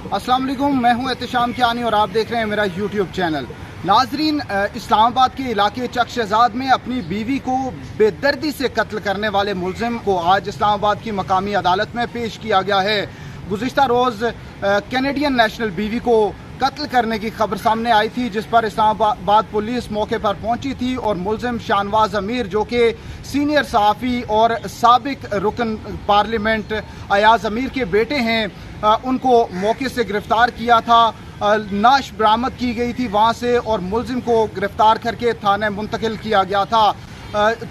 अस्सलाम वालेकुम, मैं हूं एहतिशाम कियानी और आप देख रहे हैं मेरा यूट्यूब चैनल। नाजरीन, इस्लामाबाद के इलाके चक शहजाद में अपनी बीवी को बेदर्दी से कत्ल करने वाले मुलजिम को आज इस्लामाबाद की मकामी अदालत में पेश किया गया है। गुज़िश्ता रोज़ कैनेडियन नेशनल बीवी को कत्ल करने की खबर सामने आई थी, जिस पर इस्लामाबाद पुलिस मौके पर पहुंची थी और मुलजिम शाहनवाज अमीर, जो कि सीनियर सहाफ़ी और साबिक रुकन पार्लियामेंट अयाज अमीर के बेटे हैं, उनको मौके से गिरफ्तार किया था। नाश बरामद की गई थी वहां से और मुलजिम को गिरफ्तार करके थाने मुंतकिल किया गया था।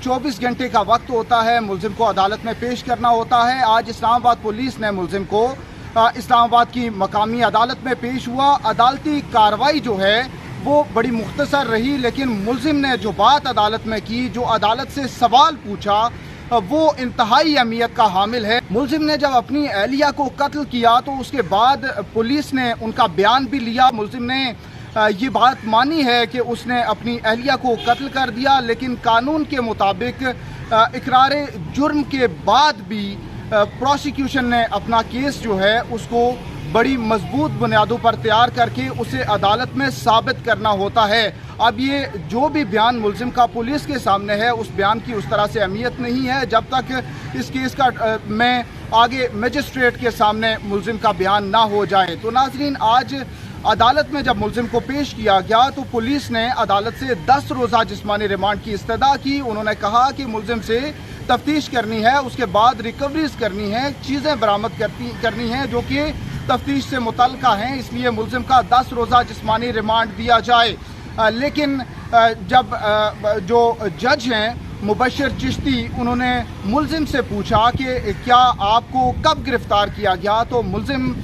24 घंटे का वक्त होता है, मुलजिम को अदालत में पेश करना होता है। आज इस्लामाबाद पुलिस ने मुलजिम को इस्लामाबाद की मकामी अदालत में पेश हुआ। अदालती कार्रवाई जो है वो बड़ी मुख्तसर रही, लेकिन मुलजिम ने जो बात अदालत में की, जो अदालत से सवाल पूछा, वो इंतहाई अहमियत का हामिल है। मुलजिम ने जब अपनी अहलिया को कत्ल किया तो उसके बाद पुलिस ने उनका बयान भी लिया। मुलजिम ने ये बात मानी है कि उसने अपनी अहलिया को कत्ल कर दिया, लेकिन कानून के मुताबिक इकरार जुर्म के बाद भी प्रोसिक्यूशन ने अपना केस जो है उसको बड़ी मजबूत बुनियादों पर तैयार करके उसे अदालत में साबित करना होता है। अब ये जो भी बयान मुलजिम का पुलिस के सामने है, उस बयान की उस तरह से अहमियत नहीं है जब तक इस केस का में आगे मजिस्ट्रेट के सामने मुलजिम का बयान ना हो जाए। तो नाजरीन, आज अदालत में जब मुलजिम को पेश किया गया तो पुलिस ने अदालत से 10 रोज़ा जिस्मानी रिमांड की इस्तदा की। उन्होंने कहा कि मुलजिम से तफ्तीश करनी है, उसके बाद रिकवरीज करनी है, चीज़ें बरामद करनी है जो कि तफ्तीश से मुतल्लिका हैं, इसलिए मुलजिम का 10 रोज़ा जिस्मानी रिमांड दिया जाए। लेकिन जब जो जज हैं मुबशर चिश्ती, उन्होंने मुलजिम से पूछा कि क्या आपको कब गिरफ्तार किया गया, तो मुलजिम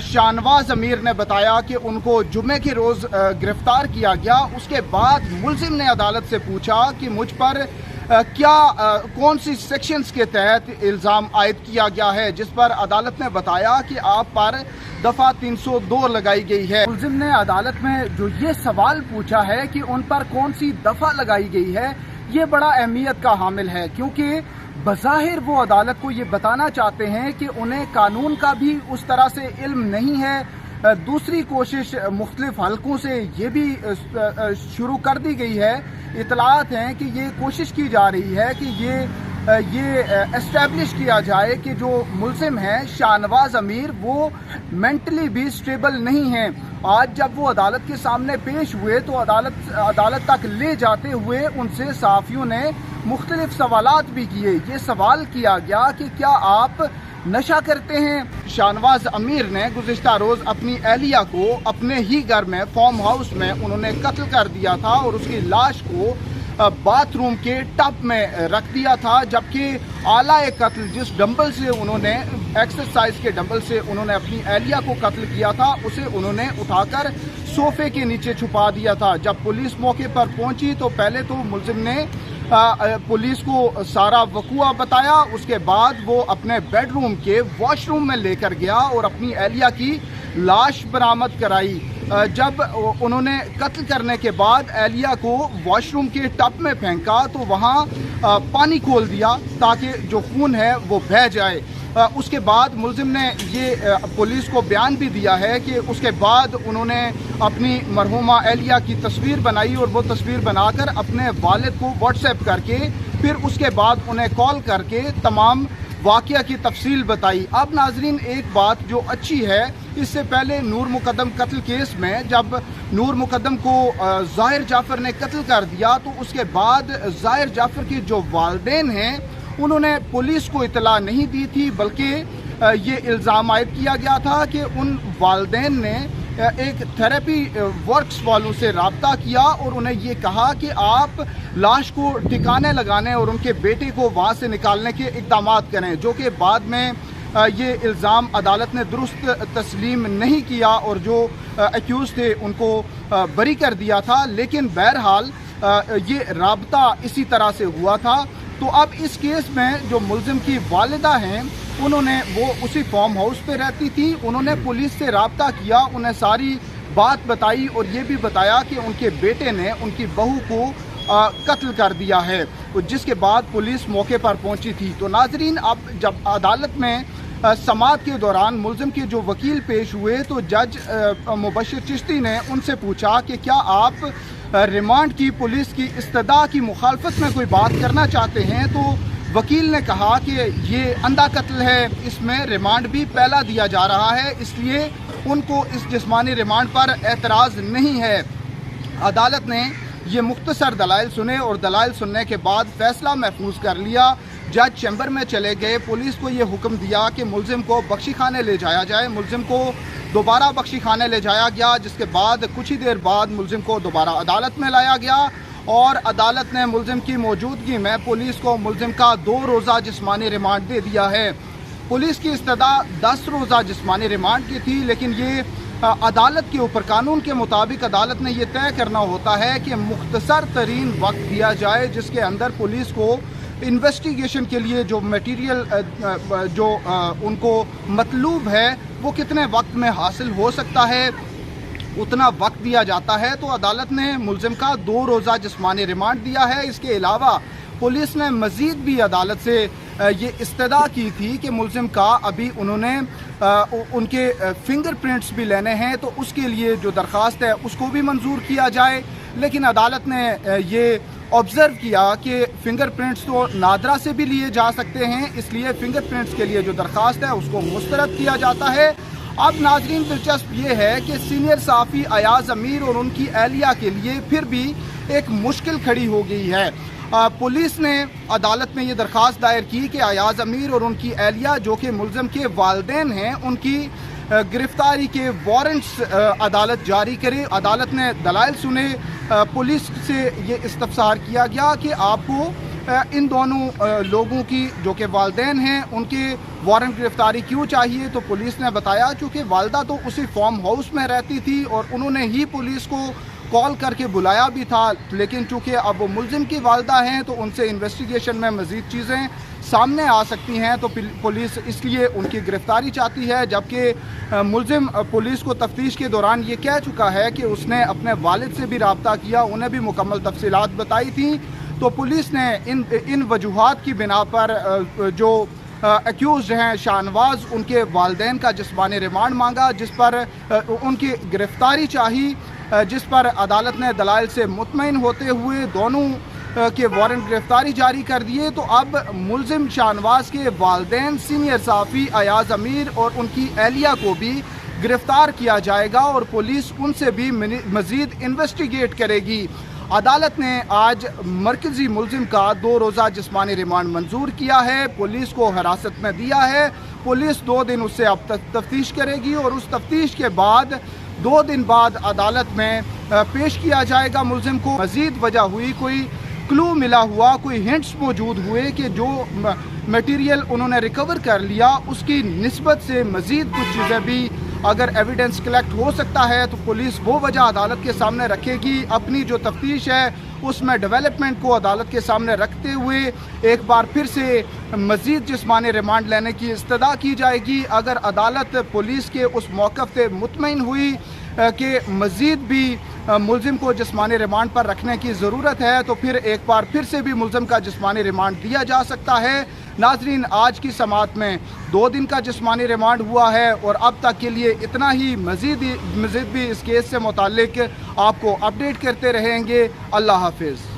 शाहनवाज अमीर ने बताया कि उनको जुमे के रोज़ गिरफ्तार किया गया। उसके बाद मुलजिम ने अदालत से पूछा कि मुझ पर कौन सी सेक्शंस के तहत इल्ज़ाम आयद किया गया है, जिस पर अदालत ने बताया कि आप पर दफ़ा 302 लगाई गई है। मुलजिम ने अदालत में जो ये सवाल पूछा है कि उन पर कौन सी दफ़ा लगाई गई है, ये बड़ा अहमियत का हामिल है, क्योंकि बज़ाहिर वो अदालत को ये बताना चाहते हैं कि उन्हें कानून का भी उस तरह से इल्म नहीं है। दूसरी कोशिश मुख्तलिफ हलकों से ये भी शुरू कर दी गई है, इतलात हैं कि ये कोशिश की जा रही है कि ये एस्टैब्लिश किया जाए कि जो मुलजिम हैं शाहनवाज अमीर, वो मेंटली भी स्टेबल नहीं हैं। आज जब वो अदालत के सामने पेश हुए तो अदालत तक ले जाते हुए उनसे सहाफ़ियों ने मुख्तलिफ सवालात भी किए। ये सवाल किया गया कि क्या आप नशा करते हैं। शाहनवाज अमीर ने गुज़िश्ता रोज़ अपनी अहलिया को अपने ही घर में फार्म हाउस में उन्होंने कत्ल कर दिया था और उसकी लाश को बाथरूम के टब में रख दिया था, जबकि आला कत्ल जिस डंबल से उन्होंने एक्सरसाइज के डंबल से उन्होंने अपनी अहलिया को कत्ल किया था, उसे उन्होंने उठाकर सोफे के नीचे छुपा दिया था। जब पुलिस मौके पर पहुंची तो पहले तो मुलजिम ने पुलिस को सारा वक़ुआ बताया, उसके बाद वो अपने बेडरूम के वॉशरूम में लेकर गया और अपनी अहलिया की लाश बरामद कराई। जब उन्होंने कत्ल करने के बाद अहलिया को वॉशरूम के टब में फेंका तो वहाँ पानी खोल दिया ताकि जो खून है वो बह जाए। उसके बाद मुलजिम ने ये पुलिस को बयान भी दिया है कि उसके बाद उन्होंने अपनी मरहूमा अहलिया की तस्वीर बनाई और वो तस्वीर बनाकर अपने वालिद को व्हाट्सएप करके फिर उसके बाद उन्हें कॉल करके तमाम वाक़या की तफसील बताई। अब नाजरीन, एक बात जो अच्छी है, इससे पहले नूर मुकद्दम कत्ल केस में जब नूर मुकद्दम को ज़ाहिर जाफ़र ने कत्ल कर दिया तो उसके बाद ज़ाहिर जाफ़र के जो वालिदैन हैं उन्होंने पुलिस को इतला नहीं दी थी, बल्कि ये इल्ज़ाम आयद किया गया था कि उन वालिदैन ने एक थेरेपी वर्क्स वालों से रब्ता किया और उन्हें ये कहा कि आप लाश को ठिकाने लगाने और उनके बेटे को वहाँ से निकालने के इक़दाम करें, जो कि बाद में ये इल्ज़ाम अदालत ने दुरुस्त तस्लीम नहीं किया और जो एक्यूज़ थे उनको बरी कर दिया था। लेकिन बहरहाल ये रब्ता इसी तरह से हुआ था। तो अब इस केस में जो मुलजिम की वालिदा हैं, उन्होंने वो उसी फार्म हाउस पे रहती थी, उन्होंने पुलिस से रब्ता किया, उन्हें सारी बात बताई और ये भी बताया कि उनके बेटे ने उनकी बहू को कत्ल कर दिया है, जिसके बाद पुलिस मौके पर पहुंची थी। तो नाजरीन, अब जब अदालत में समाअत के दौरान मुल्ज़िम के जो वकील पेश हुए तो जज मुबशिर चिश्ती ने उनसे पूछा कि क्या आप रिमांड की पुलिस की इस्तदा की मुखालफत में कोई बात करना चाहते हैं, तो वकील ने कहा कि ये अंधा कत्ल है, इसमें रिमांड भी पहला दिया जा रहा है, इसलिए उनको इस जिस्मानी रिमांड पर एतराज़ नहीं है। अदालत ने ये मुख्तसर दलाइल सुने और दलाइल सुनने के बाद फैसला महफूज कर लिया। जज चैम्बर में चले गए, पुलिस को ये हुक्म दिया कि मुल्ज़िम को बख्शी खाने ले जाया जाए। मुल्ज़िम को दोबारा बख्शी खाने ले जाया गया, जिसके बाद कुछ ही देर बाद मुल्ज़िम को दोबारा अदालत में लाया गया और अदालत ने मुल्ज़िम की मौजूदगी में पुलिस को मुल्ज़िम का 2 रोज़ा जिस्मानी रिमांड दे दिया है। पुलिस की इस्तदा 10 रोज़ा जिस्मानी रिमांड की थी, लेकिन ये अदालत के ऊपर कानून के मुताबिक अदालत ने यह तय करना होता है कि मुख्तसर तरीन वक्त दिया जाए जिसके अंदर पुलिस को इन्वेस्टिगेशन के लिए जो मटेरियल जो उनको मतलूब है वो कितने वक्त में हासिल हो सकता है, उतना वक्त दिया जाता है। तो अदालत ने मुल्ज़िम का 2 रोज़ा जिस्मानी रिमांड दिया है। इसके अलावा पुलिस ने मज़ीद भी अदालत से ये इस्तदा की थी कि मुल्ज़िम का अभी उन्होंने उनके फिंगरप्रिंट्स भी लेने हैं, तो उसके लिए जो दरख्वास्त है उसको भी मंजूर किया जाए। लेकिन अदालत ने ये ऑब्ज़र्व किया कि फिंगरप्रिंट्स तो नादरा से भी लिए जा सकते हैं, इसलिए फिंगरप्रिंट्स के लिए जो दरख्वास्त है उसको मुस्तरद किया जाता है। अब नाज़रीन दिलचस्प ये है कि सीनियर सहाफ़ी अयाज़ अमीर और उनकी अहलिया के लिए फिर भी एक मुश्किल खड़ी हो गई है। पुलिस ने अदालत में ये दरख्वास्त दायर की कि अयाज़ अमीर और उनकी अहलिया जो कि मुल्ज़िम के वालिदैन हैं उनकी गिरफ्तारी के वारंट्स अदालत जारी करे। अदालत ने दलाइल सुने, पुलिस से ये इस्तफसार किया गया कि आपको इन दोनों लोगों की जो कि वालिदैन हैं उनके वारंट गिरफ्तारी क्यों चाहिए। तो पुलिस ने बताया चूँकि वालदा तो उसी फार्म हाउस में रहती थी और उन्होंने ही पुलिस को कॉल करके बुलाया भी था, लेकिन चूँकि अब वो मुल्ज़िम की वालदा हैं तो उनसे इन्वेस्टिगेशन में मज़ीद चीज़ें सामने आ सकती हैं, तो पुलिस इसलिए उनकी गिरफ्तारी चाहती है। जबकि मुल्ज़िम पुलिस को तफ्तीश के दौरान ये कह चुका है कि उसने अपने वालिद से भी रब्ता किया, उन्हें भी मुकम्मल तफसीलात बताई थी। तो पुलिस ने इन वजूहात की बिना पर जो एक्यूज़ हैं शाहनवाज, उनके वालिदैन का जिस्मानी रिमांड मांगा, जिस पर उनकी गिरफ्तारी चाहिए, जिस पर अदालत ने दलाइल से मुतमईन होते हुए दोनों के वारंट गिरफ्तारी जारी कर दिए। तो अब मुल्ज़िम शाहनवाज के वालिदैन सीनियर सहाफ़ी अयाज़ अमीर और उनकी अहलिया को भी गिरफ्तार किया जाएगा और पुलिस उनसे भी मज़ीद इन्वेस्टिगेट करेगी। अदालत ने आज मरकज़ी मुल्ज़िम का 2 रोज़ा जिस्मानी रिमांड मंजूर किया है, पुलिस को हिरासत में दिया है। पुलिस 2 दिन उससे अब तक तफ्तीश करेगी और उस तफ्तीश के बाद 2 दिन बाद अदालत में पेश किया जाएगा मुल्ज़िम को। मज़ीद वजह हुई, कोई क्लू मिला हुआ, कोई हिंट्स मौजूद हुए कि जो मटेरियल उन्होंने रिकवर कर लिया उसकी निस्बत से मज़ीद कुछ चीज़ें भी अगर एविडेंस कलेक्ट हो सकता है तो पुलिस वो वजह अदालत के सामने रखेगी। अपनी जो तफ्तीश है उसमें डेवलपमेंट को अदालत के सामने रखते हुए एक बार फिर से मज़ीद जिस्मानी रिमांड लेने की इस्तदा की जाएगी। अगर अदालत पुलिस के उस मौक़िफ़ से मुतमईन हुई कि मज़ीद भी मुल्ज़िम को जिस्मानी रिमांड पर रखने की ज़रूरत है तो फिर एक बार फिर से भी मुल्ज़िम का जिस्मानी रिमांड दिया जा सकता है। नाज़रीन, आज की समाअत में 2 दिन का जिस्मानी रिमांड हुआ है और अब तक के लिए इतना ही। मज़ीद भी इस केस से मुताल्लिक़ आपको अपडेट करते रहेंगे। अल्लाह हाफ़िज़।